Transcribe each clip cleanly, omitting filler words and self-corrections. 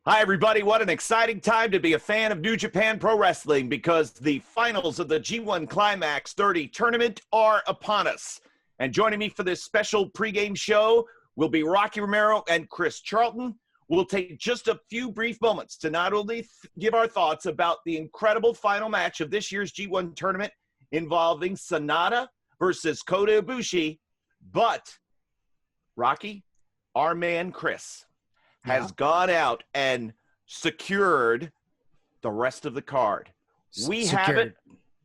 Hi, everybody. What an exciting time to be a fan of New Japan Pro Wrestling because the finals of the G1 Climax 30 tournament are upon us. And joining me for this special pregame show will be Rocky Romero and Chris Charlton. We'll take just a few brief moments to not only give our thoughts about the incredible final match of this year's G1 tournament involving SANADA versus Kota Ibushi, but Rocky, our man Chris, has gone out and secured the rest of the card. We have it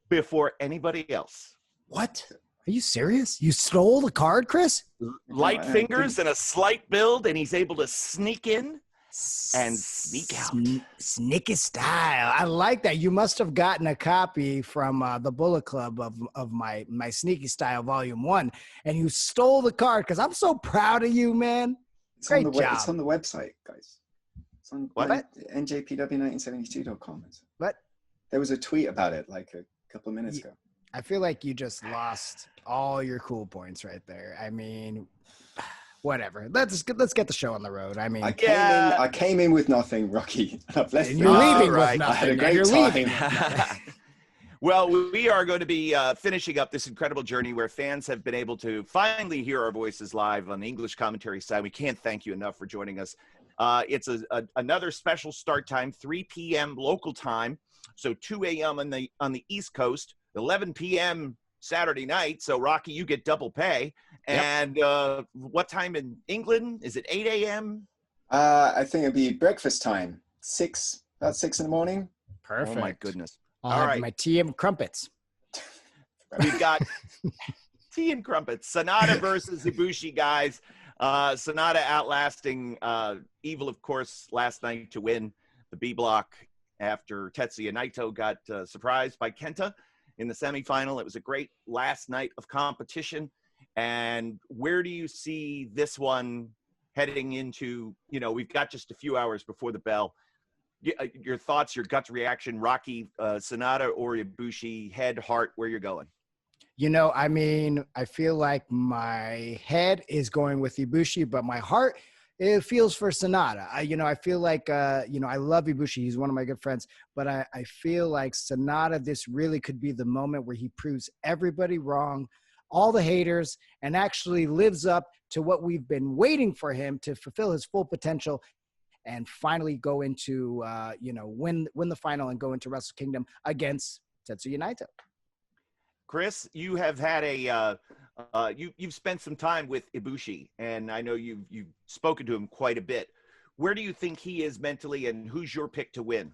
before anybody else. What? Are you serious? You stole the card, Chris? Light fingers and a slight build, and he's able to sneak in and sneak out. Sneaky style. I like that. You must have gotten a copy from the Bullet Club of my Sneaky Style Volume 1, and you stole the card because I'm so proud of you, man. Great job. It's on the website, guys. It's on NJPW1972.com. What? There was a tweet about it like a couple of minutes ago. I feel like you just lost all your cool points right there. I mean, whatever. Let's get the show on the road. I mean, I came in with nothing, Rocky. And you're leaving with nothing. I had a great time. Well, we are going to be finishing up this incredible journey where fans have been able to finally hear our voices live on the English commentary side. We can't thank you enough for joining us. It's another special start time, 3 p.m. local time, so 2 a.m. on the East Coast, 11 p.m. Saturday night. So, Rocky, you get double pay. Yep. And what time in England? Is it 8 a.m.? I think it'd be breakfast time, about 6 in the morning. Perfect. Oh, my goodness. All right, my tea and crumpets. We've got tea and crumpets. SANADA versus Ibushi, guys. SANADA outlasting Evil, of course, last night to win the B block after Tetsuya Naito got surprised by Kenta in the semifinal. It was a great last night of competition. And where do you see this one heading into? You know, we've got just a few hours before the bell. Your thoughts, your gut reaction, Rocky, SANADA or Ibushi, head, heart, where you're going? You know, I mean, I feel like my head is going with Ibushi, but my heart, it feels for SANADA. I feel like, I love Ibushi. He's one of my good friends, but I feel like SANADA, this really could be the moment where he proves everybody wrong, all the haters, and actually lives up to what we've been waiting for him to fulfill his full potential and finally go into, win the final and go into Wrestle Kingdom against Tetsuya Naito. Chris, you have had you've spent some time with Ibushi, and I know you've spoken to him quite a bit. Where do you think he is mentally, and who's your pick to win?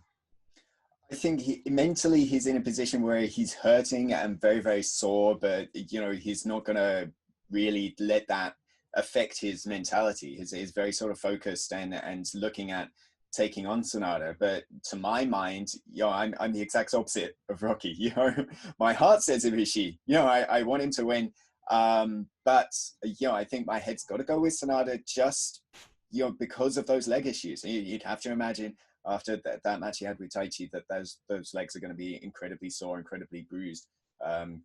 I think mentally he's in a position where he's hurting and very, very sore, but, he's not going to really let that affect his mentality. He's very sort of focused and looking at taking on SANADA. But to my mind, I'm the exact opposite of Rocky. My heart says Ibushi. I want him to win. But I think my head's got to go with SANADA just because of those leg issues. You'd have to imagine after that match he had with Taichi that those legs are going to be incredibly sore, incredibly bruised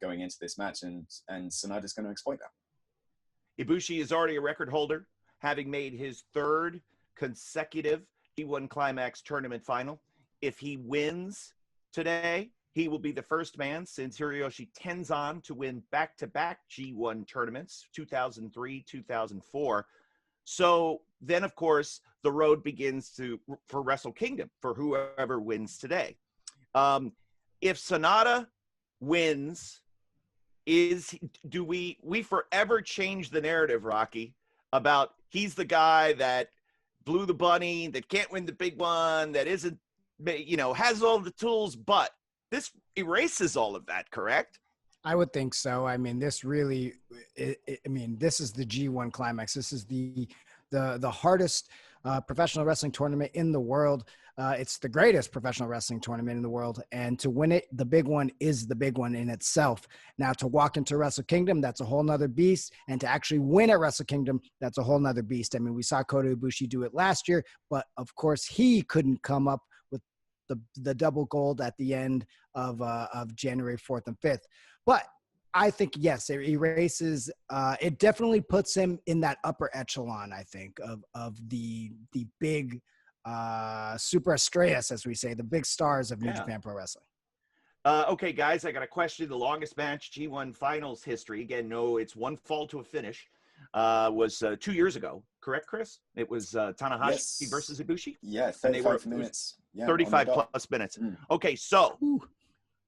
going into this match, and SANADA's going to exploit that. Ibushi is already a record holder, having made his third consecutive G1 Climax tournament final. If he wins today, he will be the first man since Hiroyoshi Tenzan to win back-to-back G1 tournaments, 2003, 2004. So then, of course, the road begins for Wrestle Kingdom for whoever wins today. If SANADA wins, do we forever change the narrative, Rocky, about he's the guy that blew the bunny, that can't win the big one, that isn't, has all the tools, but this erases all of that, correct? I would think so. I mean, this really, this is the G1 Climax. This is the hardest professional wrestling tournament in the world. It's the greatest professional wrestling tournament in the world. And to win it, the big one is the big one in itself. Now, to walk into Wrestle Kingdom, that's a whole nother beast. And to actually win at Wrestle Kingdom, that's a whole nother beast. I mean, we saw Kota Ibushi do it last year, but of course he couldn't come up with the double gold at the end of January 4th and 5th. But I think, yes, it erases, it definitely puts him in that upper echelon, I think, of the big Super Estrellas, as we say, the big stars of New Yeah. Japan Pro Wrestling. Okay, guys, I got a question. The longest match G1 Finals history. Again, no, it's one fall to a finish. Was 2 years ago, correct, Chris? It was Tanahashi Yes. versus Ibushi. Yeah, And they were 35 minutes. Yeah, 35 plus minutes. Mm. Okay, so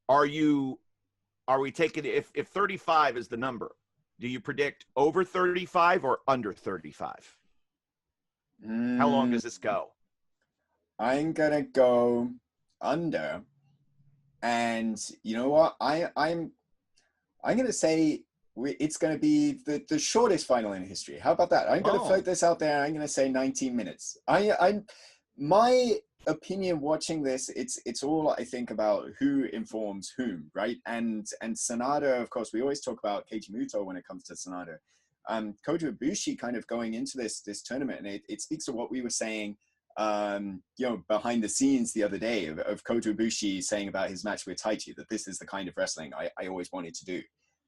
are we taking, if 35 is the number, do you predict over 35 or under 35? How long does this go? I'm gonna go under, and you know what? I'm gonna say it's gonna be the shortest final in history. How about that? I'm gonna float this out there. I'm gonna say 19 minutes. My opinion watching this, it's all I think about who informs whom, right? And SANADA, of course, we always talk about Keiji Muto when it comes to SANADA. Kota Ibushi kind of going into this tournament, and it speaks to what we were saying, behind the scenes the other day of Kota Ibushi saying about his match with Taichi, that this is the kind of wrestling I always wanted to do.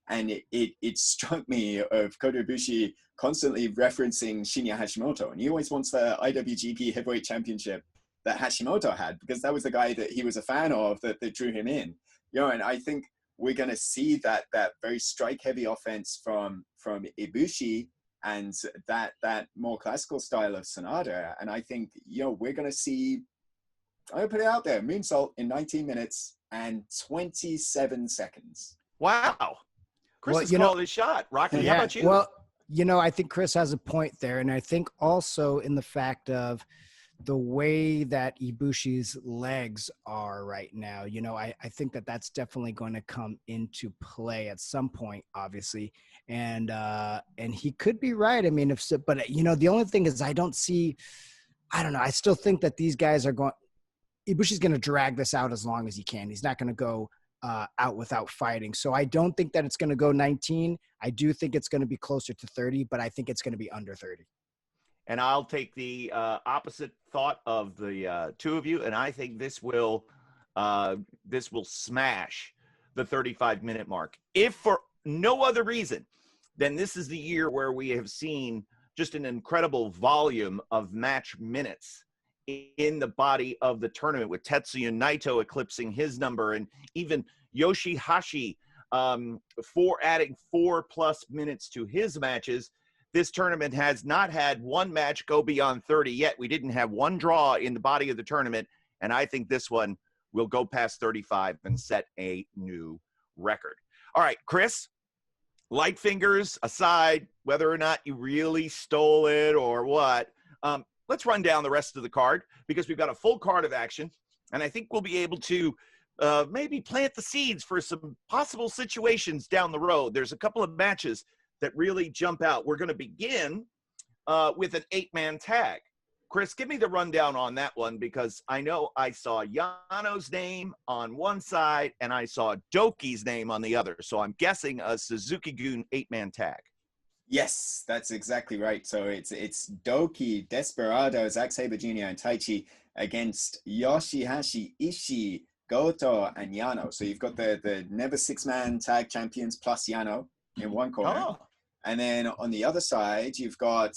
And it struck me of Kota Ibushi constantly referencing Shinya Hashimoto, and he always wants the IWGP Heavyweight Championship that Hashimoto had, because that was the guy that he was a fan of that drew him in. And I think we're going to see that very strike-heavy offense from Ibushi and that more classical style of SANADA. And I think, we're going to see, I'm going to put it out there, moonsault in 19 minutes and 27 seconds. Wow. Chris has called his shot. Rocky, how about you? Well, I think Chris has a point there. And I think also in the fact of the way that Ibushi's legs are right now, I think that's definitely going to come into play at some point, obviously. And he could be right. I mean, but the only thing is I don't know. I still think that these guys are Ibushi's going to drag this out as long as he can. He's not going to go out without fighting. So I don't think that it's going to go 19. I do think it's going to be closer to 30, but I think it's going to be under 30. And I'll take the opposite thought of the two of you, and I think this will smash the 35-minute mark. If for no other reason, then this is the year where we have seen just an incredible volume of match minutes in the body of the tournament, with Tetsuya Naito eclipsing his number, and even Yoshihashi adding 4+ minutes to his matches. This tournament has not had one match go beyond 30 yet. We didn't have one draw in the body of the tournament, and I think this one will go past 35 and set a new record. All right, Chris, light fingers aside, whether or not you really stole it or what, let's run down the rest of the card, because we've got a full card of action, and I think we'll be able to maybe plant the seeds for some possible situations down the road. There's a couple of matches that really jump out. We're going to begin with an 8-man tag. Chris, give me the rundown on that one, because I know I saw Yano's name on one side and I saw Doki's name on the other. So I'm guessing a Suzuki-Gun 8-man tag. Yes, that's exactly right. So it's Doki, Desperado, Zack Sabre Jr., and Taichi against Yoshihashi, Ishii, Goto, and Yano. So you've got the never 6-man tag champions plus Yano in one corner. Oh. And then on the other side, you've got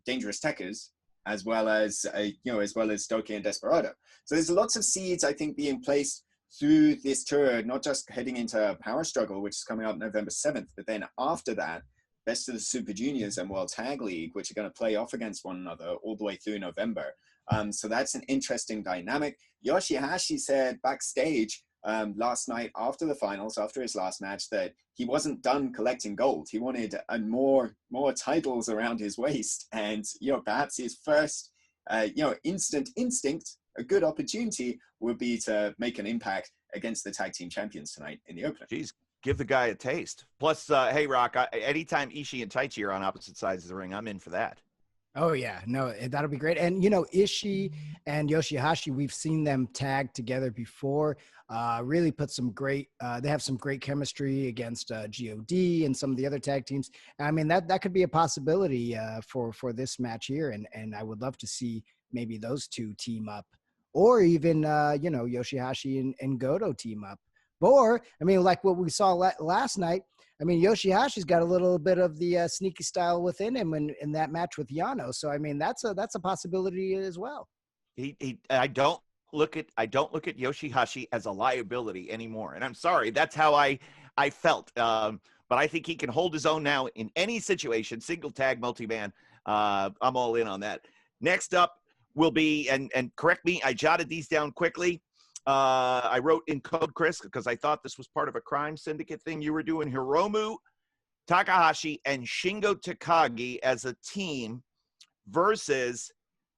Dangerous Tekkers, as well as Doki and Desperado. So there's lots of seeds, I think, being placed through this tour, not just heading into Power Struggle, which is coming up November 7th, but then after that, Best of the Super Juniors and World Tag League, which are going to play off against one another all the way through November. So that's an interesting dynamic. Yoshihashi said backstage last night after the finals, after his last match, that he wasn't done collecting gold. He wanted more titles around his waist, and perhaps his first instant instinct, a good opportunity, would be to make an impact against the tag team champions tonight in the opener. Jeez, give the guy a taste. Plus, hey Rock, anytime Ishii and Taichi are on opposite sides of the ring, I'm in for that. Oh yeah, no, that'll be great. And Ishii and Yoshihashi, we've seen them tag together before. Really put some great. They have some great chemistry against God and some of the other tag teams. I mean, that could be a possibility for this match here, and I would love to see maybe those two team up, or even Yoshihashi and Goto team up. Or I mean, like what we saw last night. I mean, Yoshihashi's got a little bit of the sneaky style within him in that match with Yano. So, I mean, that's a possibility as well. I don't look at Yoshihashi as a liability anymore. And I'm sorry, that's how I felt. But I think he can hold his own now in any situation, single tag, multi-man. I'm all in on that. Next up will be, and correct me, I jotted these down quickly. I wrote in code, Chris, because I thought this was part of a crime syndicate thing you were doing. Hiromu Takahashi and Shingo Takagi as a team versus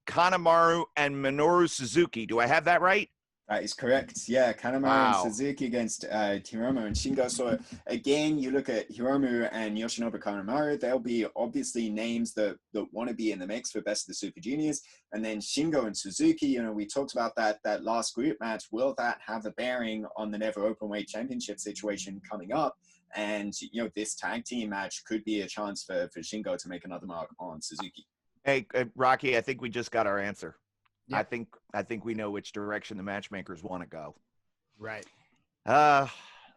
Kanemaru and Minoru Suzuki. Do I have that right? That is correct. Yeah, Kanemaru and Suzuki against Hiromu and Shingo. So again, you look at Hiromu and Yoshinobu Kanemaru, they'll be obviously names that want to be in the mix for Best of the Super Juniors. And then Shingo and Suzuki, we talked about that last group match. Will that have a bearing on the Never Openweight Championship situation coming up? And, this tag team match could be a chance for Shingo to make another mark on Suzuki. Hey, Rocky, I think we just got our answer. Yep. I think we know which direction the matchmakers want to go. Right. Well,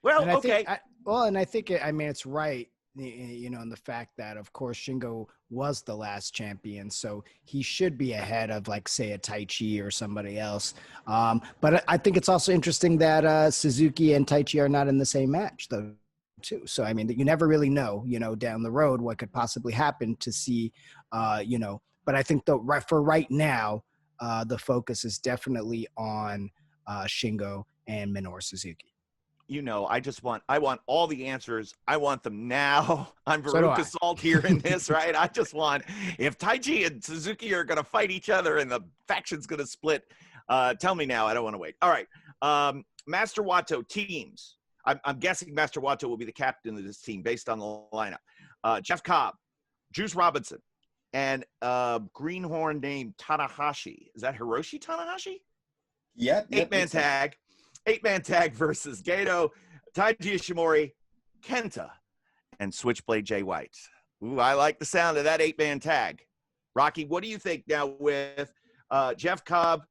and okay. I think it's right, in the fact that, of course, Shingo was the last champion, so he should be ahead of, like, say, a Taichi or somebody else. But I think it's also interesting that Suzuki and Taichi are not in the same match, though, too. So, you never really know, down the road what could possibly happen to see, but I think for right now, the focus is definitely on Shingo and Minoru Suzuki. I want all the answers. I want them now. I'm So do Veruca I. Salt here in this, right? I just want, if Taichi and Suzuki are going to fight each other and the faction's going to split, tell me now. I don't want to wait. All right. Master Wato teams. I'm guessing Master Wato will be the captain of this team based on the lineup. Jeff Cobb, Juice Robinson, and greenhorn named Tanahashi. Is that Hiroshi Tanahashi? Yep. Eight-man tag versus Gato, Taiji Ishimori, Kenta, and Switchblade Jay White. Ooh, I like the sound of that 8-man tag. Rocky, what do you think now with Jeff Cobb,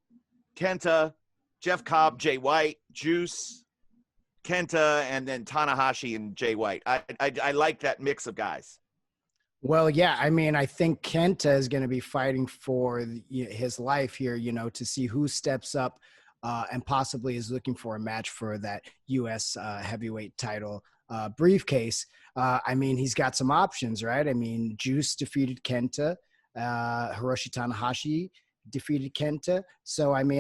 Kenta, Jeff Cobb, Jay White, Juice, Kenta, and then Tanahashi and Jay White? I like that mix of guys. Well, yeah, I think Kenta is going to be fighting for his life here, to see who steps up and possibly is looking for a match for that U.S. Heavyweight title briefcase. He's got some options, right? Juice defeated Kenta. Hiroshi Tanahashi defeated Kenta. So, I'm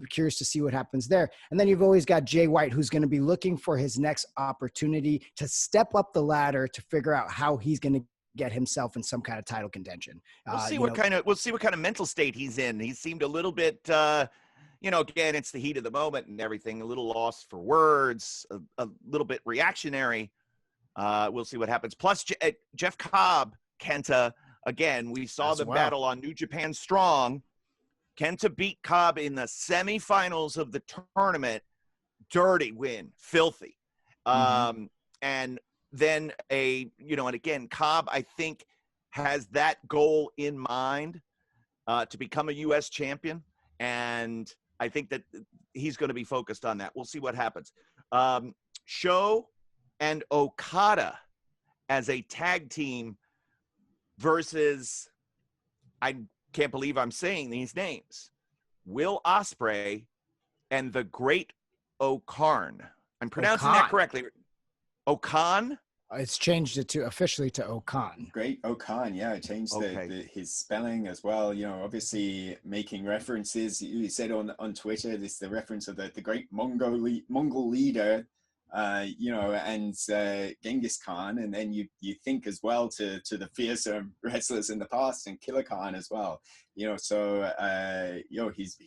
curious to see what happens there. And then you've always got Jay White, who's going to be looking for his next opportunity to step up the ladder to figure out how he's going to get himself in some kind of title contention. We'll see what kind of mental state he's in. He seemed a little bit, again, it's the heat of the moment and everything, a little lost for words, a little bit reactionary. We'll see what happens. Plus, Jeff Cobb, Kenta, again, we saw the battle on New Japan Strong. Kenta beat Cobb in the semifinals of the tournament. Dirty win, filthy. And then and again, Cobb, I think, has that goal in mind to become a U.S. champion. And I think that he's going to be focused on that. We'll see what happens. Sho and Okada as a tag team versus, I can't believe I'm saying these names, Will Ospreay and the Great Okarn. I'm pronouncing that correctly. Okan? It's changed it officially to Okan. Great Okan, yeah. I changed his spelling as well. Obviously making references. You said on Twitter, this is the reference of the great Mongol leader, and Genghis Khan. And then you think as well to the fearsome wrestlers in the past and Killer Khan as well. He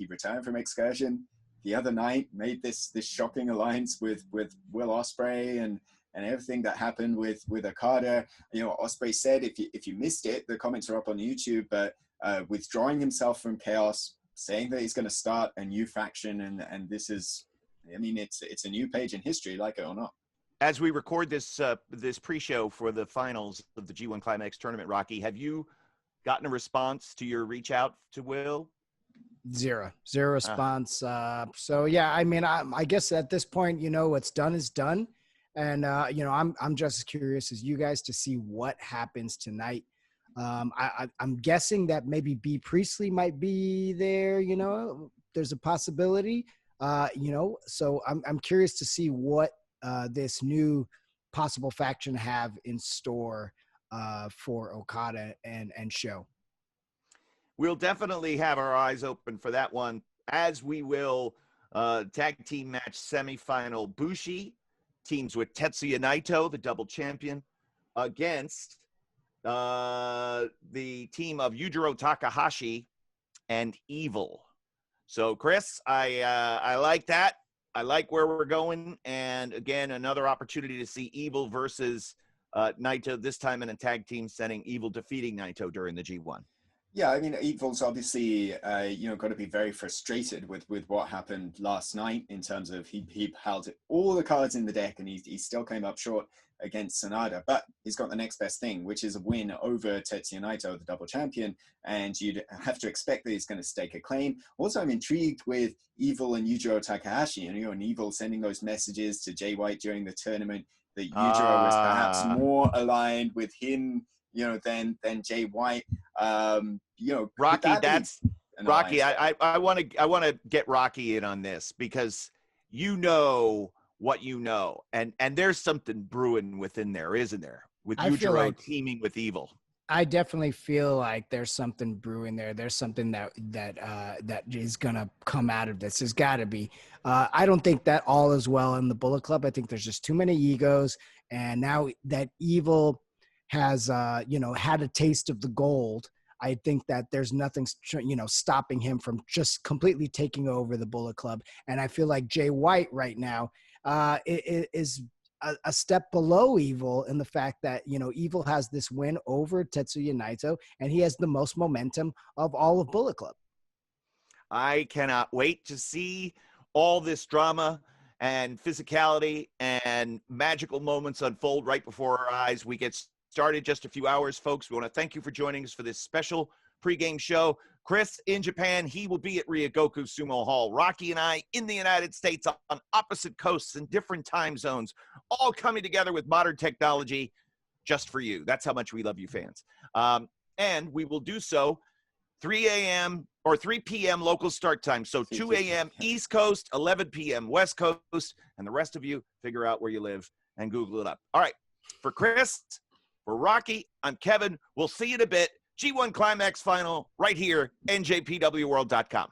returned from excursion the other night, made this shocking alliance with Will Ospreay and everything that happened with Okada. Ospreay said, if you missed it, the comments are up on YouTube, but withdrawing himself from Chaos, saying that he's going to start a new faction, and this is, it's a new page in history, like it or not. As we record this pre-show for the finals of the G1 Climax tournament, Rocky, have you gotten a response to your reach out to Will? Zero response. So yeah, I guess at this point, what's done is done. And, I'm just as curious as you guys to see what happens tonight. I'm guessing that maybe B Priestley might be there. You know, there's a possibility. You know, so I'm curious to see what this new possible faction have in store for Okada and Show. We'll definitely have our eyes open for that one, as we will tag team match semifinal Bushi, teams with Tetsuya Naito, the double champion, against the team of Yujiro Takahashi and Evil. So, Chris, I like that. I like where we're going. And again, another opportunity to see Evil versus Naito, this time in a tag team setting, Evil defeating Naito during the G1. Yeah, I mean, Evil's obviously, got to be very frustrated with what happened last night in terms of he held all the cards in the deck and he still came up short against SANADA, but he's got the next best thing, which is a win over Tetsuya Naito, the double champion, and you'd have to expect that he's going to stake a claim. Also, I'm intrigued with Evil and Yujiro Takahashi, and Evil sending those messages to Jay White during the tournament that Yujiro was perhaps more aligned with him, than Jay White. Rocky, Rocky. I want to get Rocky in on this because what you know, and there's something brewing within there, isn't there? With Yujiro teaming with Evil. I definitely feel like there's something brewing there. There's something that is gonna come out of this. There's got to be. I don't think that all is well in the Bullet Club. I think there's just too many egos, and now that Evil has had a taste of the gold, I think that there's nothing stopping him from just completely taking over the Bullet Club. And I feel like Jay White right now is a step below Evil in the fact that Evil has this win over Tetsuya Naito, and he has the most momentum of all of Bullet Club. I cannot wait to see all this drama and physicality and magical moments unfold right before our eyes. We get started just a few hours, folks. We want to thank you for joining us for this special pregame show. Chris in Japan, he will be at Ryogoku Sumo Hall. Rocky and I in the United States on opposite coasts in different time zones, all coming together with modern technology just for you. That's how much we love you fans. And we will do so 3 a.m. or 3 p.m. local start time. So 2 a.m. East Coast, 11 p.m. West Coast, and the rest of you figure out where you live and Google it up. All right, for Chris, for Rocky, I'm Kevin. We'll see you in a bit. G1 Climax Final right here, NJPWWorld.com.